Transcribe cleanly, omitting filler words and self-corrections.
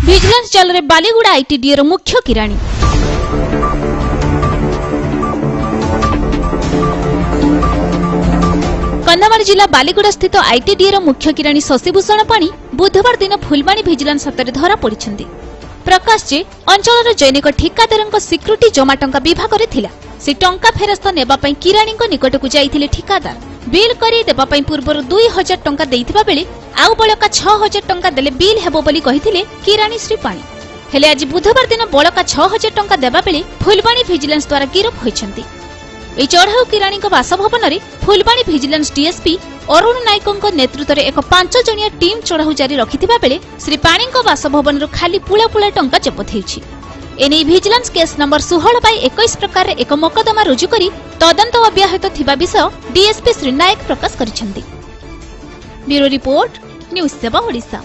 Vigilance जाल रे Baliguda ITDA रो मुख्य किराणी। कंधमाल जिला बालीगुड़ा स्थित आईटीडीए रो मुख्य किराणी शशिभूषण पाणी बुधवार दिन फुलबाणी विजिलेंस हाथ में धरा पड़िछन्ती। प्रकाश जे अंचल जैनिक ठिकादार सिक्यूरीटी जमा टंका विभाग रे थिला। से टंका फेरस्त नेबा पई किराणी निकट को जाइथिले ठिकादार। बिल करी देबा पई पूर्वर 2000 टंका देइथिबा बेले आउ बळका 6000 टंका देले बिल हेबो बोली कहिथिले किराणी श्री पाणी। हेले आज बुधवार दिन बळका 6000 टंका देबा बेले फुलबाणी विजिलेंस द्वारा गिरफ होइछन्ती। ए चढ़ाऊ किराणी बासभवन रे फुलबाणी विजिलेंस डीएसपी अरुण नायक नेतृत्व में एक 5 जणिया टीम चढ़ाऊ जारी रखिथिबा बेले श्री पाणी बासभवन रो खाली पुला पुला टंका जब्त होइछि। एने विजिलेंस केस नंबर 16/21 प्रकार एक मोकदमा रुजु करी तदंत अब्याहत थिबा विषय डीएसपी श्री नायक प्रकाश करिसेंती। ब्यूरो रिपोर्ट न्यूज सेवा ओडिशा।